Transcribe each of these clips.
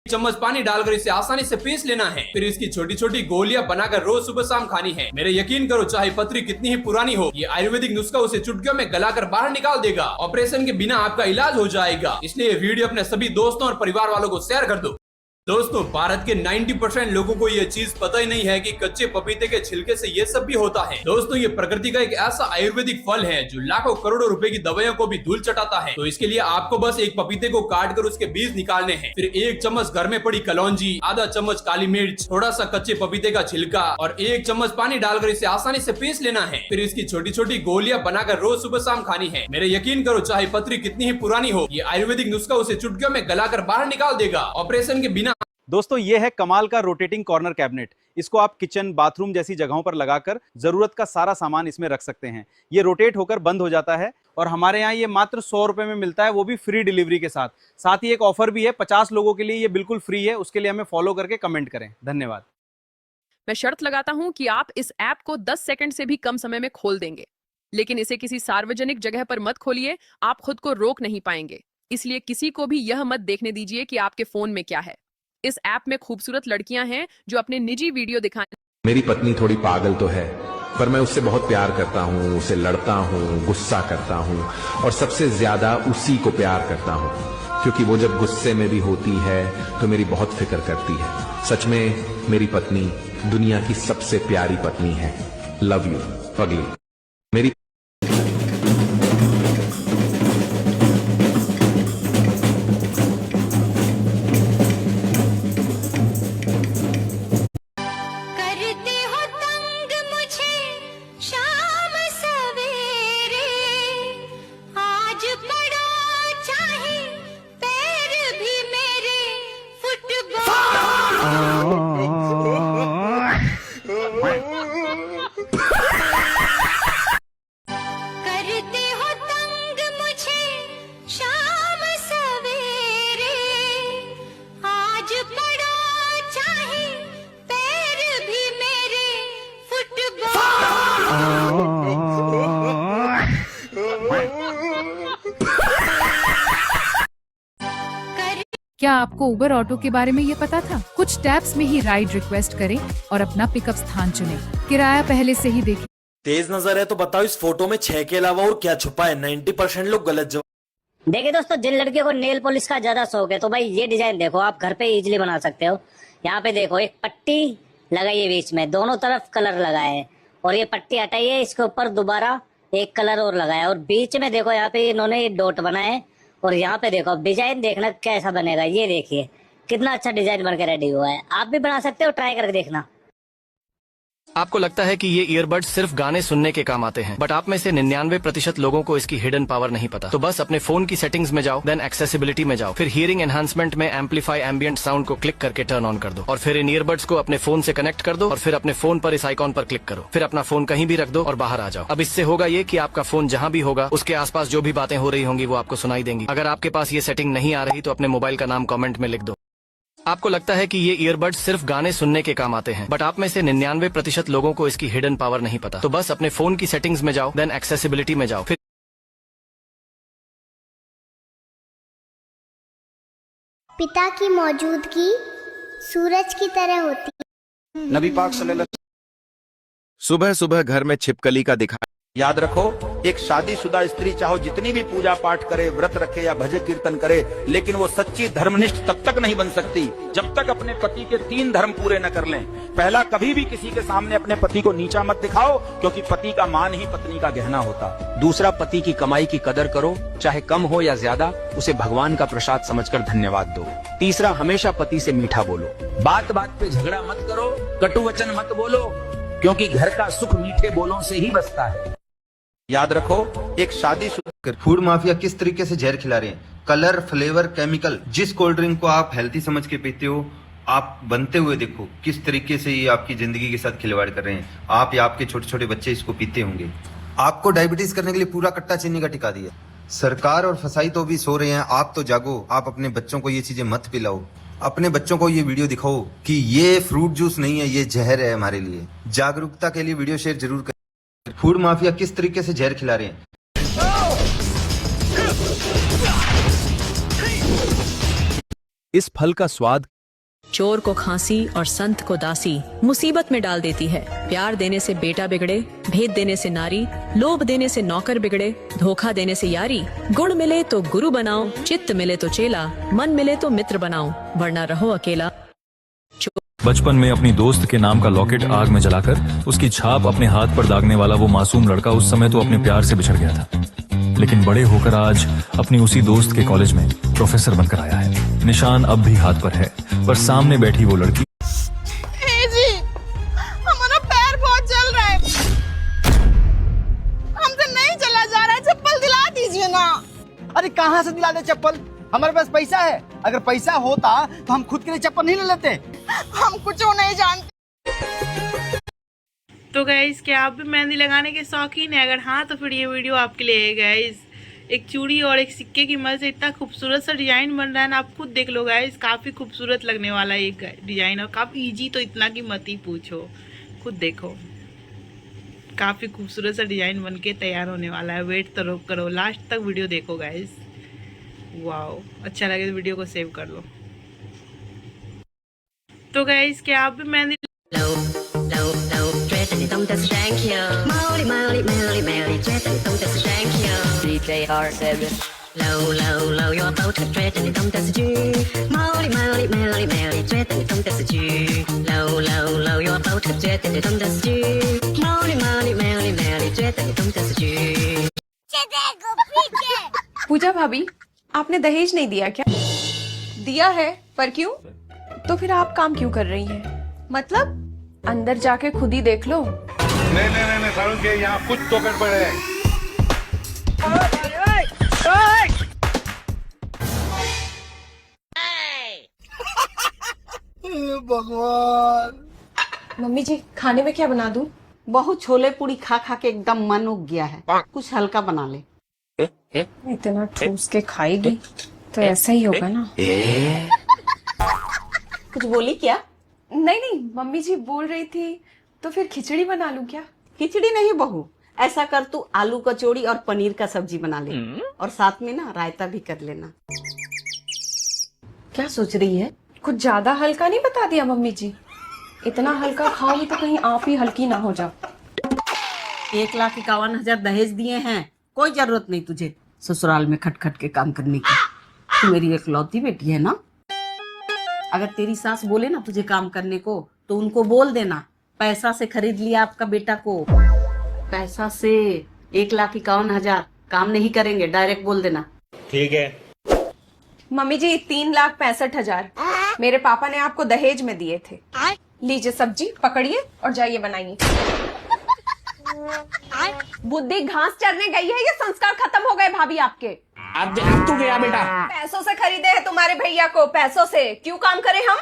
चम्मच पानी डालकर इसे आसानी से पीस लेना है। फिर इसकी छोटी छोटी गोलियां बनाकर रोज सुबह शाम खानी है। मेरे यकीन करो, चाहे पथरी कितनी ही पुरानी हो, ये आयुर्वेदिक नुस्खा उसे चुटकियों में गलाकर बाहर निकाल देगा। ऑपरेशन के बिना आपका इलाज हो जाएगा। इसलिए ये वीडियो अपने सभी दोस्तों और परिवार वालों को शेयर कर दो। दोस्तों, भारत के 90% लोगों को ये चीज पता ही नहीं है कि कच्चे पपीते के छिलके से ये सब भी होता है। दोस्तों, ये प्रकृति का एक ऐसा आयुर्वेदिक फल है जो लाखों करोड़ों रुपए की दवाइयों को भी धूल चटाता है। तो इसके लिए आपको बस एक पपीते को काट कर उसके बीज निकालने हैं। फिर 1 चम्मच घर में पड़ी कलौंजी, आधा चम्मच काली मिर्च, थोड़ा सा कच्चे पपीते का छिलका और 1 चम्मच पानी डालकर इसे आसानी से पीस लेना है। फिर इसकी छोटी छोटी गोलियां बनाकर रोज सुबह शाम खानी है। मेरे यकीन करो, चाहे पथरी कितनी ही पुरानी हो, ये आयुर्वेदिक नुस्खा उसे चुटकियों में गलाकर बाहर निकाल देगा। ऑपरेशन के बिना। दोस्तों, ये है कमाल का रोटेटिंग कॉर्नर कैबिनेट। इसको आप किचन, बाथरूम जैसी जगहों पर लगाकर जरूरत का सारा सामान इसमें रख सकते हैं। ये रोटेट होकर बंद हो जाता है और हमारे यहाँ ये मात्र 100 रुपए में मिलता है, वो भी फ्री डिलीवरी के साथ। साथ ही एक ऑफर भी है, 50 लोगों के लिए ये बिल्कुल फ्री है। उसके लिए हमें फॉलो करके कमेंट करें। धन्यवाद। मैं शर्त लगाता हूं कि आप इस ऐप को 10 सेकंड से भी कम समय में खोल देंगे, लेकिन इसे किसी सार्वजनिक जगह पर मत खोलिए। आप खुद को रोक नहीं पाएंगे, इसलिए किसी को भी यह मत देखने दीजिए कि आपके फोन में क्या है। इस ऐप में खूबसूरत लड़कियां हैं जो अपने निजी वीडियो दिखाने। मेरी पत्नी थोड़ी पागल तो है, पर मैं उससे बहुत प्यार करता हूँ, उसे लड़ता हूँ, गुस्सा करता हूँ और सबसे ज्यादा उसी को प्यार करता हूँ, क्योंकि वो जब गुस्से में भी होती है तो मेरी बहुत फिक्र करती है। सच में मेरी पत्नी दुनिया की सबसे प्यारी पत्नी है। लव यू पगली। मेरी क्या आपको उबर ऑटो के बारे में ये पता था? कुछ टैप्स में ही राइड रिक्वेस्ट करें और अपना पिकअप स्थान चुनें। किराया पहले से ही देखें। तेज नजर है तो बताओ, इस फोटो में 6 के अलावा और क्या छुपा है? 90% लोग गलत जवाब। देखिए दोस्तों, जिन लड़कियों को नेल पॉलिश का ज्यादा शौक है तो भाई ये डिजाइन देखो, आप घर पे इजीली बना सकते हो। यहाँ पे देखो, एक पट्टी लगाई है बीच में, दोनों तरफ कलर लगाए है और ये पट्टी हटाइए, इसके ऊपर दोबारा एक कलर और लगाया और बीच में देखो यहाँ पे इन्होंने डॉट बनाए और यहाँ पे देखो, अब डिजाइन देखना कैसा बनेगा। ये देखिए कितना अच्छा डिजाइन बनकर रेडी हुआ है। आप भी बना सकते हो, ट्राई करके देखना। आपको लगता है कि ये ईयरबड्स सिर्फ गाने सुनने के काम आते हैं, बट आप में से 99% लोगों को इसकी हिडन पावर नहीं पता। तो बस अपने फोन की सेटिंग्स में जाओ, देन एक्सेसिबिलिटी में जाओ, फिर हियरिंग एनहांसमेंट में एम्पलीफाई एम्बिएंट साउंड को क्लिक करके टर्न ऑन कर दो और फिर इन ईयरबड्स को अपने फोन से कनेक्ट कर दो और फिर अपने फोन पर इस आइकॉन पर क्लिक करो। फिर अपना फोन कहीं भी रख दो और बाहर आ जाओ। अब इससे होगा ये कि आपका फोन जहाँ भी होगा उसके आसपास जो भी बातें हो रही होंगी वो आपको सुनाई देंगी। अगर आपके पास ये सेटिंग नहीं आ रही तो अपने मोबाइल का नाम कमेंट में लिख दो। आपको लगता है कि ये ईयरबड्स सिर्फ गाने सुनने के काम आते हैं, बट आप में से 99% लोगों को इसकी हिडन पावर नहीं पता। तो बस अपने फोन की सेटिंग्स में जाओ, देन एक्सेसिबिलिटी में जाओ, फिर पिता की मौजूदगी सूरज की तरह होती है। नबी पाक सल्लल्लाहु सुबह सुबह घर में छिपकली का दिखा। याद रखो, एक शादीशुदा स्त्री चाहो जितनी भी पूजा पाठ करे, व्रत रखे या भजन कीर्तन करे, लेकिन वो सच्ची धर्मनिष्ठ तब तक नहीं बन सकती जब तक अपने पति के 3 धर्म पूरे न कर लें। पहला, कभी भी किसी के सामने अपने पति को नीचा मत दिखाओ, क्योंकि पति का मान ही पत्नी का गहना होता। दूसरा, पति की कमाई की कदर करो, चाहे कम हो या ज्यादा, उसे भगवान का प्रसाद समझकर धन्यवाद दो। तीसरा, हमेशा पति से मीठा बोलो। बात बात पे झगड़ा मत करो, कटु वचन मत बोलो, क्योंकि घर का सुख मीठे बोलों से ही बसता है। याद रखो, एक शादीशुदा फूड माफिया किस तरीके से जहर खिला रहे हैं। Colour, flavour, chemical. जिस कोल्ड ड्रिंक को आप हेल्थी समझ के पीते हो, आप बनते हुए देखो किस तरीके से ये आपकी जिंदगी के साथ खिलवाड़ कर रहे हैं। आप या आपके छोटे छोटे बच्चे इसको पीते होंगे। आपको डायबिटीज करने के लिए पूरा कट्टा चीनी का टिका दिया। सरकार और फसाई तो भी सो रहे हैं, आप तो जागो। आप अपने बच्चों को ये चीजें मत पिलाओ। अपने बच्चों को ये वीडियो दिखाओ कि ये फ्रूट जूस नहीं है, ये जहर है हमारे लिए। जागरूकता के लिए वीडियो शेयर जरूर करें। फूड माफिया किस तरीके से जहर खिला रहे हैं। इस फल का स्वाद चोर को खांसी और संत को दासी मुसीबत में डाल देती है। प्यार देने से बेटा बिगड़े, भेद देने से नारी, लोभ देने से नौकर बिगड़े, धोखा देने से यारी। गुण मिले तो गुरु बनाओ, चित्त मिले तो चेला, मन मिले तो मित्र बनाओ, वरना रहो अकेला। बचपन में अपनी दोस्त के नाम का लॉकेट आग में जलाकर उसकी छाप अपने हाथ पर दागने वाला वो मासूम लड़का उस समय तो अपने प्यार से बिछड़ गया था, लेकिन बड़े होकर आज अपनी उसी दोस्त के कॉलेज में प्रोफेसर बनकर आया है। निशान अब भी हाथ पर है, पर सामने बैठी वो लड़की। जी, हमारा पैर बहुत जल रहा है, हमसे नहीं चला जा रहा है, चप्पल दिला दीजिए ना। अरे कहाँ से दिला दे चप्पल, हमारे पास पैसा है। अगर पैसा होता तो हम खुद के लिए चप्पल नहीं ले लेते। हम कुछ नहीं जानते। तो गाइस, क्या आप भी मेहंदी लगाने के शौकीन है? अगर हाँ तो फिर ये वीडियो आपके लिए है गाइस। एक चूड़ी और एक सिक्के की मदद से इतना खूबसूरत सा डिजाइन बन रहा है ना, आप खुद देख लो गाइस। काफी खूबसूरत लगने वाला है एक डिजाइन, और काफी इजी, तो इतना की मत ही पूछो, खुद देखो। काफी खूबसूरत सा डिजाइन बन के तैयार होने वाला है। वेट तो करो, लास्ट तक वीडियो देखो गाइस। वाओ, अच्छा लगे तो वीडियो को सेव कर लो। तो गाइस, क्या आप भी मेहंदी पूजा भाभी, आपने दहेज नहीं दिया क्या? दिया है, पर क्यों? तो फिर आप काम क्यों कर रही हैं? मतलब अंदर जाके खुद ही देख लो। नहीं सारुण के यहाँ कुछ तो गड़बड़ है। भगवान। मम्मी जी, खाने में क्या बना दूं? बहुत छोले पूरी खा खा के एकदम मन उग गया है, कुछ हल्का बना ले। इतना ठूस के खाएगी तो ऐसा ही होगा ना। कुछ बोली क्या? नहीं, मम्मी जी बोल रही थी तो फिर खिचड़ी बना लूं क्या? खिचड़ी नहीं बहू, ऐसा कर तू आलू कचौड़ी और पनीर का सब्जी बना ले, और साथ में ना रायता भी कर लेना। क्या सोच रही है? कुछ ज्यादा हल्का नहीं बता दिया मम्मी जी? इतना हल्का खाओगी तो कहीं आप ही हल्की ना हो जाओ। 1,51,000 दहेज दिए हैं, कोई जरूरत नहीं तुझे ससुराल में खटखट के काम करने की। तू मेरी इकलौती बेटी है ना। अगर तेरी सास बोले ना तुझे काम करने को, तो उनको बोल देना पैसा से खरीद लिया आपका बेटा को। पैसा से 1,51,000 काम नहीं करेंगे, डायरेक्ट बोल देना। ठीक है मम्मी जी, 3,65,000 मेरे पापा ने आपको दहेज में दिए थे। लीजिए सब्जी, पकड़िए और जाइए बनाइए। बुद्धि घास चरने गई है, ये संस्कार खत्म हो गए भाभी आपके। अब तू गया बेटा। पैसों से खरीदे हैं तुम्हारे भैया को, पैसों से क्यों काम करें हम?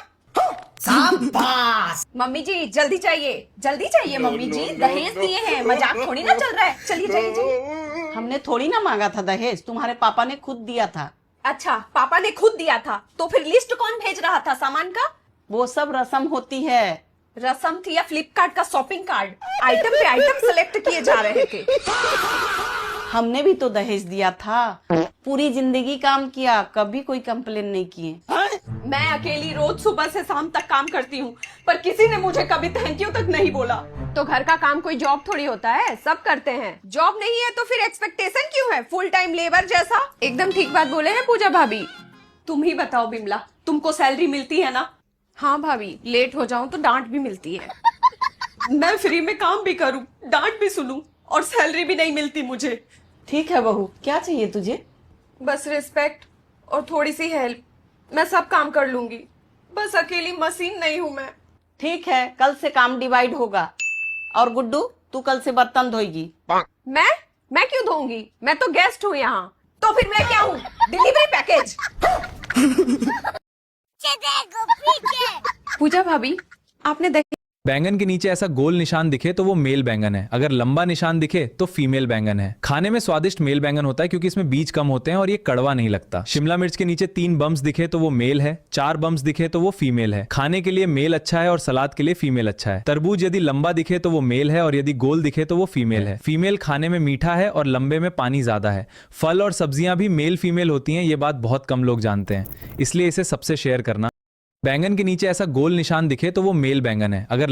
शाबाश। मम्मी जी जल्दी चाहिए मम्मी जी, दहेज दिए हैं, मजाक थोड़ी ना चल रहा है। चलिए जाइए। हमने थोड़ी ना मांगा था दहेज, तुम्हारे पापा ने खुद दिया था। अच्छा, पापा ने खुद दिया था, तो फिर लिस्ट कौन भेज रहा था सामान का? वो सब रस्म होती है। रस्म थी या फ्लिपकार्ट का शॉपिंग कार्ड? आइटम पे आइटम सेलेक्ट किए जा रहे थे। हमने भी तो दहेज दिया था, पूरी जिंदगी काम किया, कभी कोई कंप्लेन नहीं किए। मैं अकेली रोज सुबह से शाम तक काम करती हूँ, पर किसी ने मुझे कभी थैंक यू तक नहीं बोला। तो घर का काम कोई जॉब थोड़ी होता है, सब करते हैं। जॉब नहीं है तो फिर एक्सपेक्टेशन क्यों है, फुल टाइम लेबर जैसा? एकदम ठीक बात बोले हैं पूजा भाभी। तुम ही बताओ बिमला, तुमको सैलरी मिलती है ना? हाँ भाभी, लेट हो जाऊं तो डांट भी मिलती है। मैं फ्री में काम भी करूं, डांट भी सुनूं, और सैलरी भी नहीं मिलती मुझे। ठीक है बहू, क्या चाहिए तुझे? बस रिस्पेक्ट और थोड़ी सी हेल्प, मैं सब काम कर लूंगी, बस अकेली मशीन नहीं हूँ मैं। ठीक है, कल से काम डिवाइड होगा। और गुड्डू, तू कल से बर्तन धोएगी। मैं क्यों धोऊंगी? मैं तो गेस्ट हूँ यहाँ। तो फिर मैं क्या हूँ, डिलीवरी पैकेज? पूजा भाभी, आपने बैंगन के नीचे ऐसा गोल निशान दिखे तो वो मेल बैंगन है, अगर लंबा निशान दिखे तो फीमेल बैंगन है। खाने में स्वादिष्ट मेल बैंगन होता है क्योंकि इसमें बीज कम होते हैं और ये कड़वा नहीं लगता। शिमला मिर्च के नीचे 3 बम्स दिखे तो वो मेल है, 4 बम्स दिखे तो वो फीमेल है। खाने के लिए मेल अच्छा है और सलाद के लिए फीमेल अच्छा है। तरबूज यदि लंबा दिखे तो वो मेल है और यदि गोल दिखे तो वो फीमेल है। फीमेल खाने में मीठा है और लंबे में पानी ज्यादा है। फल और सब्जियां भी मेल फीमेल होती हैं, ये बात बहुत कम लोग जानते हैं, इसलिए इसे सबसे शेयर करना। बैंगन के नीचे ऐसा गोल निशान दिखे तो वो मेल बैंगन है, अगर